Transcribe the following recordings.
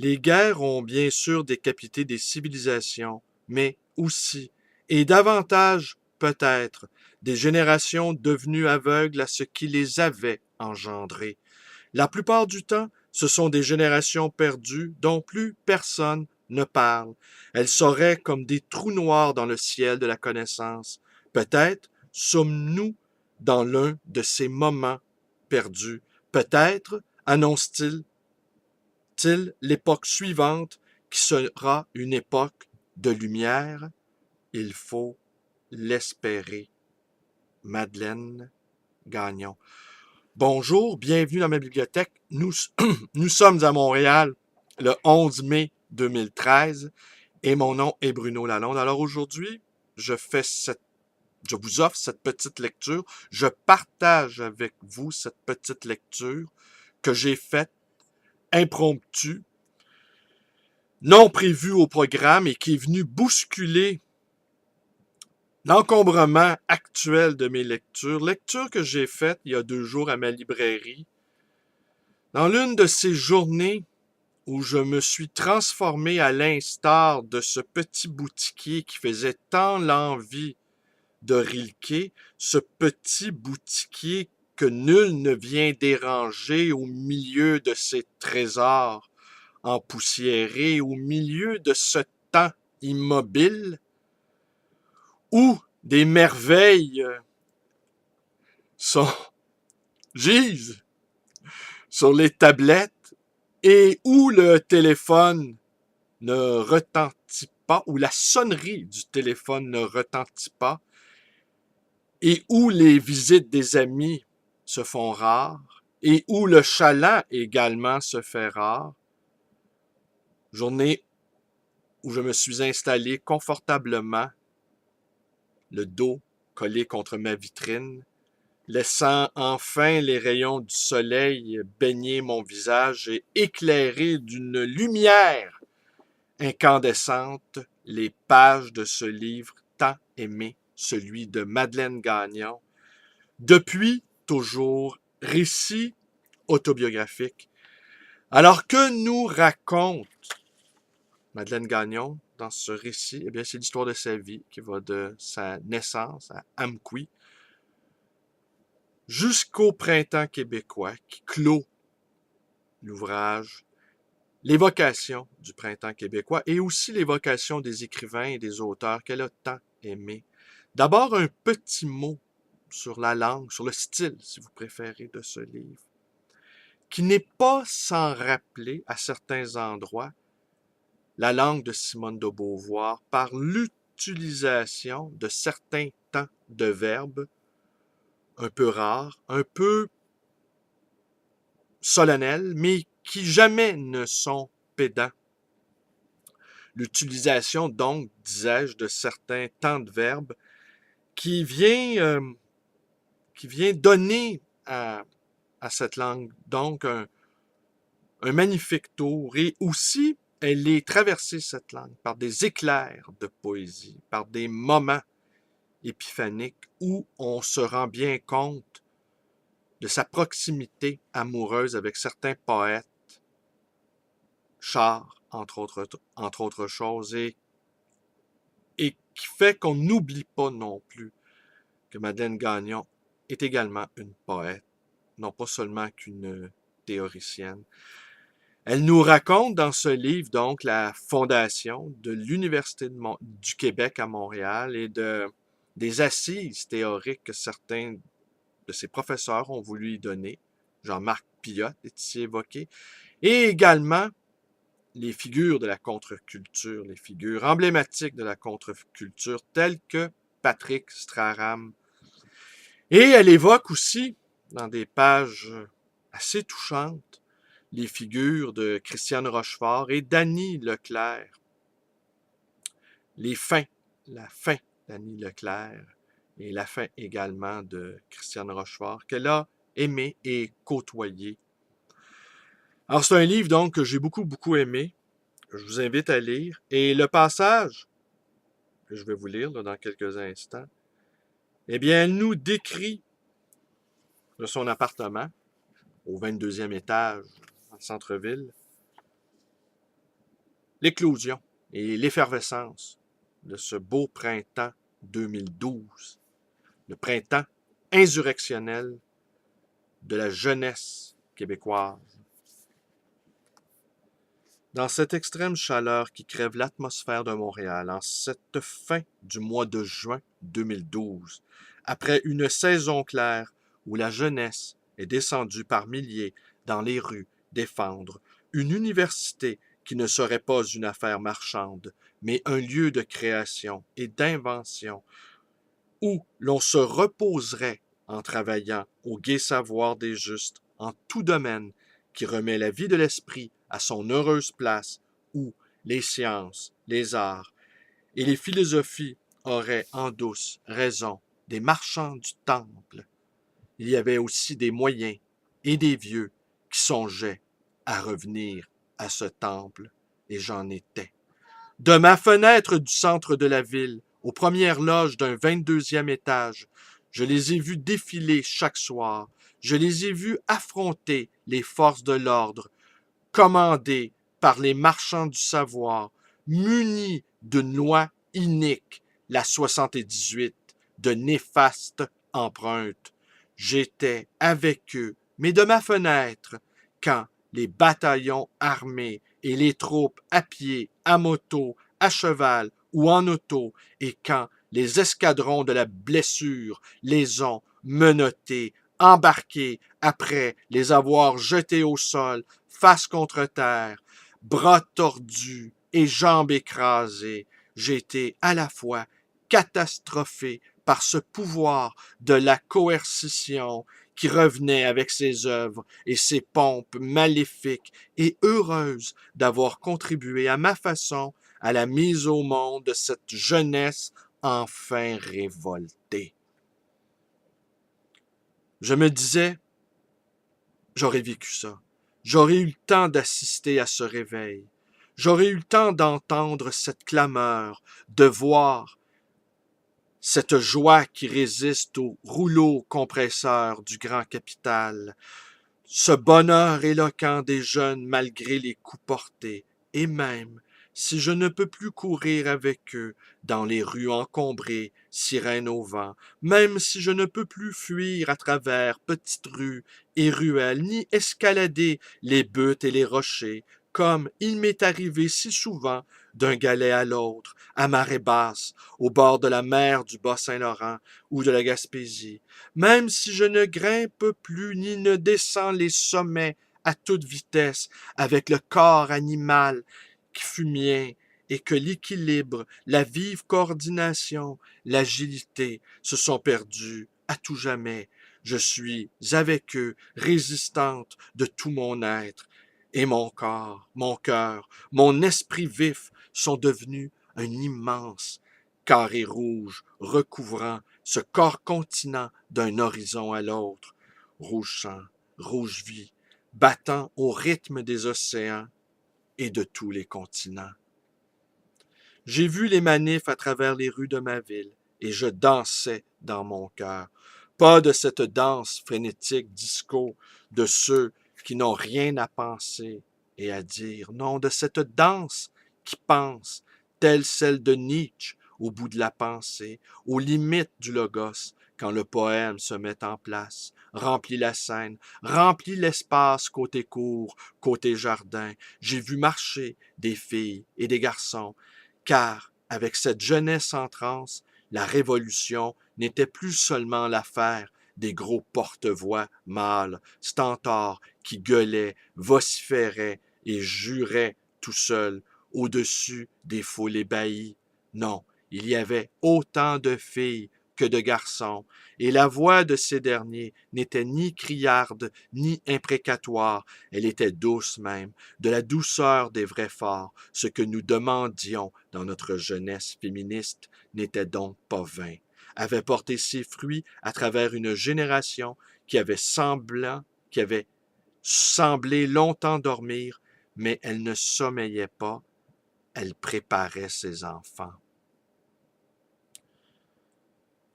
Les guerres ont bien sûr décapité des civilisations, mais aussi, et davantage peut-être, des générations devenues aveugles à ce qui les avait engendrées. La plupart du temps, ce sont des générations perdues dont plus personne ne parle. Elles seraient comme des trous noirs dans le ciel de la connaissance. Peut-être sommes-nous dans l'un de ces moments perdus. Peut-être annonce-t-il l'époque suivante qui sera une époque de lumière. Il faut l'espérer. Madeleine Gagnon. Bonjour, bienvenue dans ma bibliothèque. Nous sommes à Montréal le 11 mai 2013 et mon nom est Bruno Lalonde. Alors aujourd'hui, je vous offre cette petite lecture. Je partage avec vous cette petite lecture que j'ai faite impromptue, non prévue au programme et qui est venue bousculer l'encombrement actuel de mes lectures. Lecture que j'ai faite il y a 2 jours à ma librairie. Dans l'une de ces journées où je me suis transformé à l'instar de ce petit boutiquier qui faisait tant l'envie de Rilke, ce petit boutiquier que nul ne vient déranger au milieu de ses trésors empoussiérés, au milieu de ce temps immobile où des merveilles sont gisent sur les tablettes et où le téléphone ne retentit pas, où la sonnerie du téléphone ne retentit pas, et où les visites des amis se font rares, et où le chaland également se fait rare. Journée où je me suis installé confortablement, le dos collé contre ma vitrine, laissant enfin les rayons du soleil baigner mon visage et éclairer d'une lumière incandescente les pages de ce livre tant aimé, celui de Madeleine Gagnon. Depuis toujours, récit autobiographique. Alors que nous raconte Madeleine Gagnon dans ce récit? Eh bien, c'est l'histoire de sa vie qui va de sa naissance à Amqui jusqu'au printemps québécois qui clôt l'ouvrage, l'évocation du printemps québécois et aussi l'évocation des écrivains et des auteurs qu'elle a tant aimés. D'abord, un petit mot sur la langue, sur le style, si vous préférez, de ce livre, qui n'est pas sans rappeler, à certains endroits, la langue de Simone de Beauvoir par l'utilisation de certains temps de verbes un peu rares, un peu solennels, mais qui jamais ne sont pédants. L'utilisation, donc, disais-je, de certains temps de verbes qui vient donner à cette langue, donc, un magnifique tour. Et aussi, elle est traversée, cette langue, par des éclairs de poésie, par des moments épiphaniques où on se rend bien compte de sa proximité amoureuse avec certains poètes, Char, entre autres choses, et qui fait qu'on n'oublie pas non plus que Madeleine Gagnon est également une poète, non pas seulement qu'une théoricienne. Elle nous raconte dans ce livre, donc, la fondation de l'Université du Québec à Montréal et des assises théoriques que certains de ses professeurs ont voulu y donner. Jean-Marc Pilote est ici évoqué. Et également les figures de la contre-culture, les figures emblématiques de la contre-culture, telles que Patrick Straham. Et elle évoque aussi, dans des pages assez touchantes, les figures de Christiane Rochefort et d'Annie Leclerc. Les fins, la fin d'Annie Leclerc et la fin également de Christiane Rochefort, qu'elle a aimé et côtoyé. Alors c'est un livre donc que j'ai beaucoup aimé, que je vous invite à lire. Et le passage que je vais vous lire là, dans quelques instants, eh bien, elle nous décrit de son appartement au 22e étage, en centre-ville, l'éclosion et l'effervescence de ce beau printemps 2012, le printemps insurrectionnel de la jeunesse québécoise. Dans cette extrême chaleur qui crève l'atmosphère de Montréal en cette fin du mois de juin 2012, après une saison claire où la jeunesse est descendue par milliers dans les rues défendre une université qui ne serait pas une affaire marchande, mais un lieu de création et d'invention où l'on se reposerait en travaillant au gai savoir des justes en tout domaine qui remet la vie de l'esprit à son heureuse place, où les sciences, les arts et les philosophies auraient en douce raison des marchands du temple. Il y avait aussi des moyens et des vieux qui songeaient à revenir à ce temple, et j'en étais. De ma fenêtre du centre de la ville, aux premières loges d'un 22e étage, je les ai vus défiler chaque soir. Je les ai vus affronter les forces de l'ordre, commandés par les marchands du savoir, munis d'une loi inique, la 78, de néfastes empreintes. J'étais avec eux, mais de ma fenêtre, quand les bataillons armés et les troupes à pied, à moto, à cheval ou en auto, et quand les escadrons de la blessure les ont menottés, embarqués après les avoir jetés au sol, face contre terre, bras tordus et jambes écrasées. J'ai été à la fois catastrophé par ce pouvoir de la coercition qui revenait avec ses œuvres et ses pompes maléfiques et heureuse d'avoir contribué à ma façon à la mise au monde de cette jeunesse enfin révoltée. Je me disais, j'aurais vécu ça. J'aurais eu le temps d'assister à ce réveil. J'aurais eu le temps d'entendre cette clameur, de voir cette joie qui résiste au rouleau compresseur du grand capital, ce bonheur éloquent des jeunes malgré les coups portés, et même si je ne peux plus courir avec eux dans les rues encombrées, sirènes au vent, même si je ne peux plus fuir à travers petites rues et ruelles, ni escalader les buttes et les rochers, comme il m'est arrivé si souvent d'un galet à l'autre, à marée basse, au bord de la mer du Bas-Saint-Laurent ou de la Gaspésie, même si je ne grimpe plus ni ne descends les sommets à toute vitesse avec le corps animal qui fut mien et que l'équilibre, la vive coordination, l'agilité se sont perdus à tout jamais. Je suis avec eux, résistante de tout mon être, et mon corps, mon cœur, mon esprit vif sont devenus un immense carré rouge recouvrant ce corps continent d'un horizon à l'autre, rouge sang, rouge vie, battant au rythme des océans et de tous les continents. J'ai vu les manifs à travers les rues de ma ville, et je dansais dans mon cœur. Pas de cette danse frénétique disco de ceux qui n'ont rien à penser et à dire, non, de cette danse qui pense, telle celle de Nietzsche au bout de la pensée, aux limites du logos, quand le poème se met en place, remplit la scène, remplit l'espace côté cour, côté jardin. J'ai vu marcher des filles et des garçons, car avec cette jeunesse en transe, la révolution n'était plus seulement l'affaire des gros porte-voix mâles, stentors, qui gueulaient, vociféraient et juraient tout seuls au-dessus des foules ébahies. Non, il y avait autant de filles que de garçons, et la voix de ces derniers n'était ni criarde ni imprécatoire, elle était douce même, de la douceur des vrais forts. Ce que nous demandions dans notre jeunesse féministe n'était donc pas vain, avait porté ses fruits à travers une génération qui avait semblé longtemps dormir, mais elle ne sommeillait pas, elle préparait ses enfants.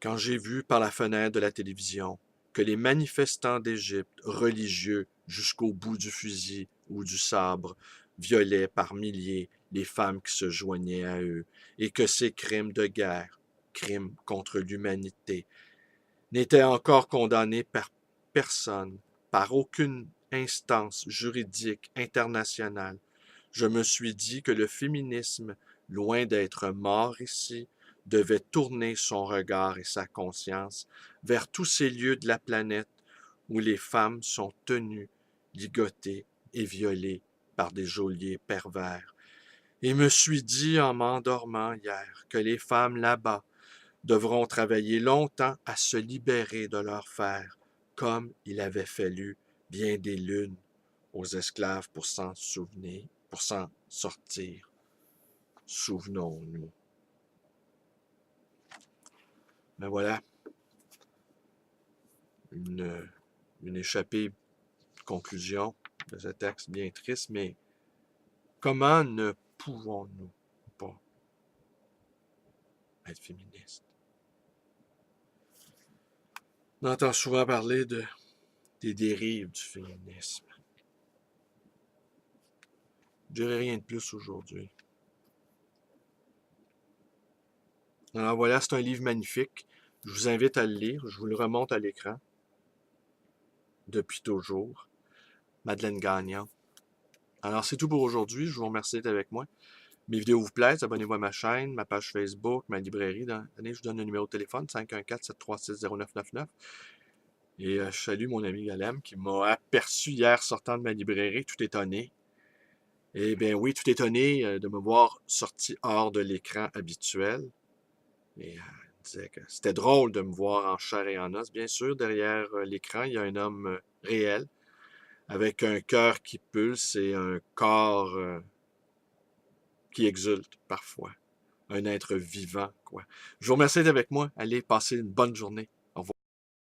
Quand j'ai vu par la fenêtre de la télévision que les manifestants d'Égypte, religieux jusqu'au bout du fusil ou du sabre, violaient par milliers les femmes qui se joignaient à eux, et que ces crimes de guerre, crimes contre l'humanité, n'étaient encore condamnés par personne, par aucune instance juridique internationale, je me suis dit que le féminisme, loin d'être mort ici, devait tourner son regard et sa conscience vers tous ces lieux de la planète où les femmes sont tenues, ligotées et violées par des geôliers pervers. Et me suis dit en m'endormant hier que les femmes là-bas devront travailler longtemps à se libérer de leur fer, comme il avait fallu bien des lunes aux esclaves pour s'en souvenir, pour s'en sortir. Souvenons-nous. Mais voilà, une, une échappée conclusion de ce texte bien triste, mais comment ne pouvons-nous pas être féministes? On entend souvent parler des dérives du féminisme. Je dirais rien de plus aujourd'hui. Alors voilà, c'est un livre magnifique. Je vous invite à le lire. Je vous le remonte à l'écran. Depuis toujours. Madeleine Gagnon. Alors c'est tout pour aujourd'hui. Je vous remercie d'être avec moi. Mes vidéos vous plaisent, abonnez-vous à ma chaîne, ma page Facebook, ma librairie. Je vous donne le numéro de téléphone, 514-736-0999. Et je salue mon ami Galem qui m'a aperçu hier sortant de ma librairie, tout étonné. Eh bien oui, tout étonné de me voir sorti hors de l'écran habituel. Et il disait que c'était drôle de me voir en chair et en os. Bien sûr, derrière l'écran, il y a un homme réel, avec un cœur qui pulse et un corps qui exulte parfois. Un être vivant, quoi. Je vous remercie d'être avec moi. Allez, passez une bonne journée.